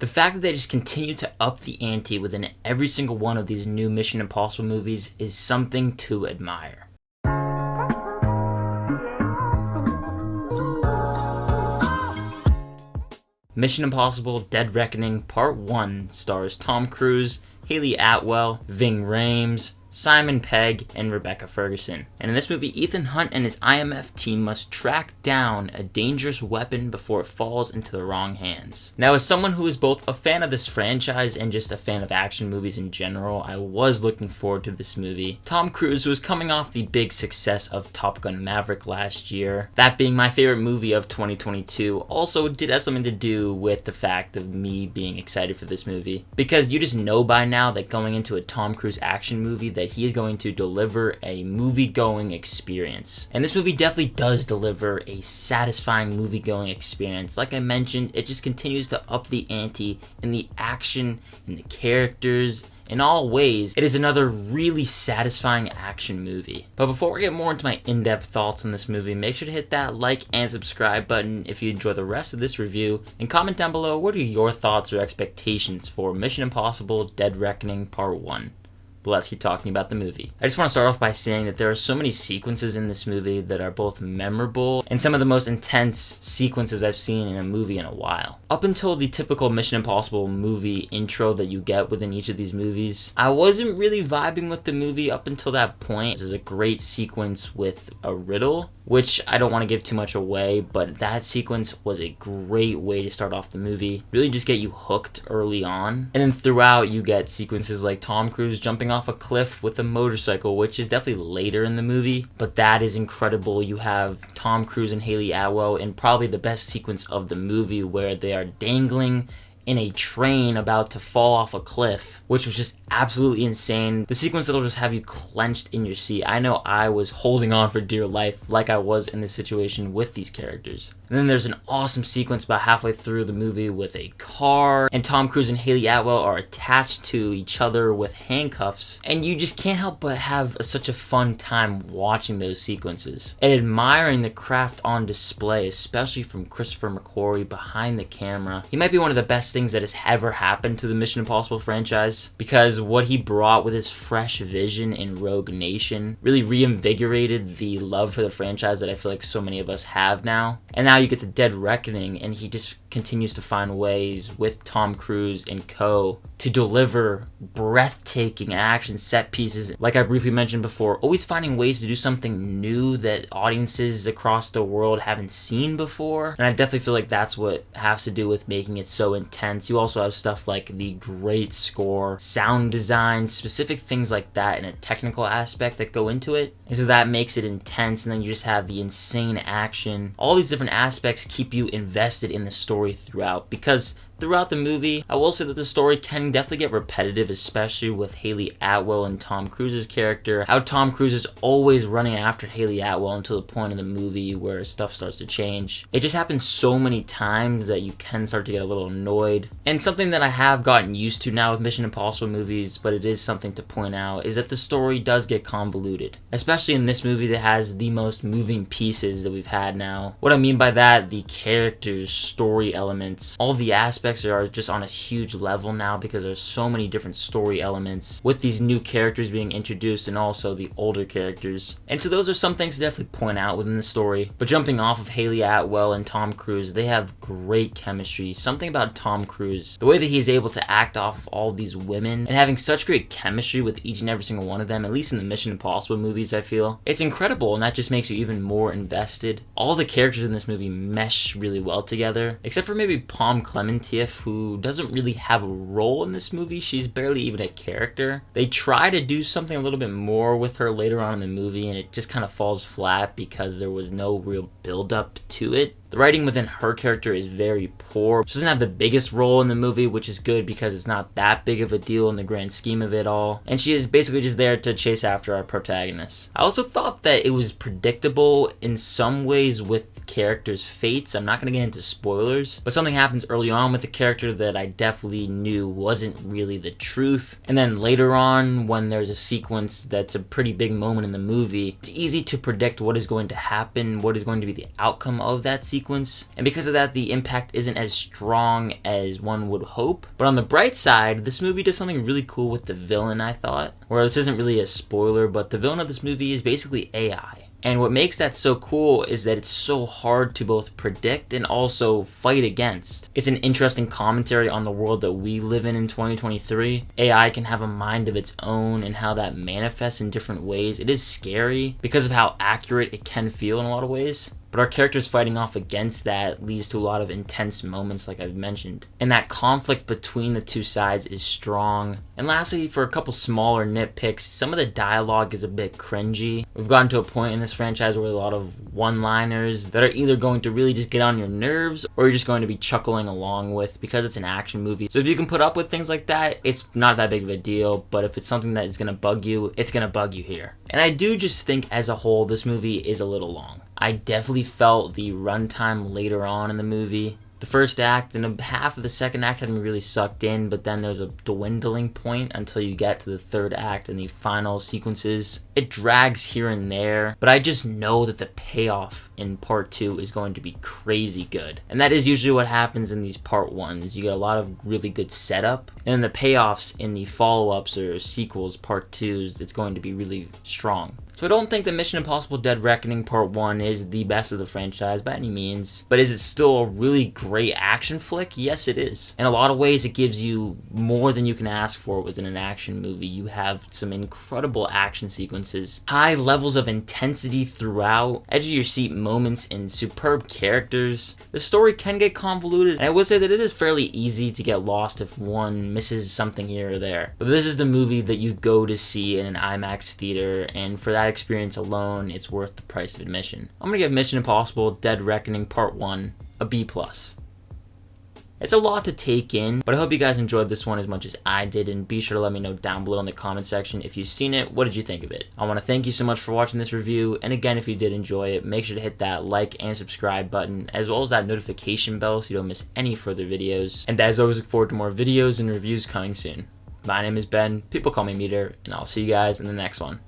The fact that they just continue to up the ante within every single one of these new Mission Impossible movies is something to admire. Mission Impossible Dead Reckoning Part 1 stars Tom Cruise, Hayley Atwell, Ving Rhames, Simon Pegg, and Rebecca Ferguson. And in this movie, Ethan Hunt and his IMF team must track down a dangerous weapon before it falls into the wrong hands. Now, as someone who is both a fan of this franchise and just a fan of action movies in general, I was looking forward to this movie. Tom Cruise was coming off the big success of Top Gun Maverick last year. That being my favorite movie of 2022 also did have something to do with the fact of me being excited for this movie. Because you just know by now that going into a Tom Cruise action movie that he is going to deliver a movie-going experience. And this movie definitely does deliver a satisfying movie-going experience. Like I mentioned, it just continues to up the ante in the action, in the characters. In all ways, it is another really satisfying action movie. But before we get more into my in-depth thoughts on this movie, make sure to hit that like and subscribe button if you enjoy the rest of this review, and comment down below what are your thoughts or expectations for Mission Impossible Dead Reckoning Part 1. But let's keep talking about the movie. I just want to start off by saying that there are so many sequences in this movie that are both memorable and some of the most intense sequences I've seen in a movie in a while. Up until the typical Mission Impossible movie intro that you get within each of these movies, I wasn't really vibing with the movie up until that point. There's a great sequence with a riddle, which I don't want to give too much away, but that sequence was a great way to start off the movie. Really just get you hooked early on. And then throughout you get sequences like Tom Cruise jumping off a cliff with a motorcycle, which is definitely later in the movie, but that is incredible. You have Tom Cruise and Hayley Atwell in probably the best sequence of the movie where they are dangling in a train about to fall off a cliff, which was just absolutely insane. The sequence that'll just have you clenched in your seat. I know I was holding on for dear life like I was in this situation with these characters. And then there's an awesome sequence about halfway through the movie with a car, and Tom Cruise and Hayley Atwell are attached to each other with handcuffs, and you just can't help but have such a fun time watching those sequences and admiring the craft on display, especially from Christopher McQuarrie behind the camera. He might be one of the best things that has ever happened to the Mission Impossible franchise, because what he brought with his fresh vision in Rogue Nation really reinvigorated the love for the franchise that I feel like so many of us have now. And now you get the Dead Reckoning, and he just continues to find ways with Tom Cruise and co to deliver breathtaking action set pieces. Like I briefly mentioned before, always finding ways to do something new that audiences across the world haven't seen before. And I definitely feel like that's what has to do with making it so intense. You also have stuff like the great score, sound design, specific things like that in a technical aspect that go into it. And so that makes it intense, and then you just have the insane action. All these different aspects keep you invested in the story throughout, because throughout the movie, I will say that the story can definitely get repetitive, especially with Hayley Atwell and Tom Cruise's character. How Tom Cruise is always running after Hayley Atwell until the point in the movie where stuff starts to change. It just happens so many times that you can start to get a little annoyed. And something that I have gotten used to now with Mission Impossible movies, but it is something to point out, is that the story does get convoluted. Especially in this movie that has the most moving pieces that we've had now. What I mean by that, the characters, story elements, all the aspects are just on a huge level now, because there's so many different story elements with these new characters being introduced and also the older characters. And so those are some things to definitely point out within the story. But jumping off of Hayley Atwell and Tom Cruise, they have great chemistry. Something about Tom Cruise, the way that he's able to act off of all these women and having such great chemistry with each and every single one of them, at least in the Mission Impossible movies, I feel. It's incredible, and that just makes you even more invested. All the characters in this movie mesh really well together, except for maybe Pom Klementieff, who doesn't really have a role in this movie. She's barely even a character. They try to do something a little bit more with her later on in the movie, and it just kind of falls flat because there was no real build-up to it. The writing within her character is very poor. She doesn't have the biggest role in the movie, which is good because it's not that big of a deal in the grand scheme of it all. And she is basically just there to chase after our protagonist. I also thought that it was predictable in some ways with characters' fates. I'm not going to get into spoilers, but something happens early on with the character that I definitely knew wasn't really the truth. And then later on, when there's a sequence that's a pretty big moment in the movie, it's easy to predict what is going to happen, what is going to be the outcome of that sequence. sequence, and because of that, the impact isn't as strong as one would hope. But on the bright side, this movie does something really cool with the villain, I thought. Well, this isn't really a spoiler, but the villain of this movie is basically AI. And what makes that so cool is that it's so hard to both predict and also fight against. It's an interesting commentary on the world that we live in 2023. AI can have a mind of its own and how that manifests in different ways. It is scary because of how accurate it can feel in a lot of ways. But our characters fighting off against that leads to a lot of intense moments, like I've mentioned. And that conflict between the two sides is strong. And lastly, for a couple smaller nitpicks, some of the dialogue is a bit cringy. We've gotten to a point in this franchise where a lot of one-liners that are either going to really just get on your nerves or you're just going to be chuckling along with because it's an action movie. So if you can put up with things like that, it's not that big of a deal. But if it's something that is going to bug you, it's going to bug you here. And I do just think as a whole, this movie is a little long. I definitely felt the runtime later on in the movie. The first act and half of the second act had me really sucked in, but then there's a dwindling point until you get to the third act and the final sequences. It drags here and there, but I just know that the payoff in part 2 is going to be crazy good. And that is usually what happens in these part 1s. You get a lot of really good setup, and then the payoffs in the follow-ups or sequels, part 2s, it's going to be really strong. So I don't think that Mission Impossible Dead Reckoning Part 1 is the best of the franchise by any means, but is it still a really great action flick? Yes, it is. In a lot of ways, it gives you more than you can ask for within an action movie. You have some incredible action sequences, high levels of intensity throughout, edge-of-your-seat moments, and superb characters. The story can get convoluted, and I would say that it is fairly easy to get lost if one misses something here or there. But this is the movie that you go to see in an IMAX theater, and for that experience alone, it's worth the price of admission. I'm gonna give Mission Impossible Dead Reckoning Part 1 a B+. It's a lot to take in, but I hope you guys enjoyed this one as much as I did, and be sure to let me know down below in the comment section if you've seen it, what did you think of it? I want to thank you so much for watching this review, and again, if you did enjoy it, make sure to hit that like and subscribe button, as well as that notification bell so you don't miss any further videos. And as always, look forward to more videos and reviews coming soon. My name is Ben, people call me Meter, and I'll see you guys in the next one.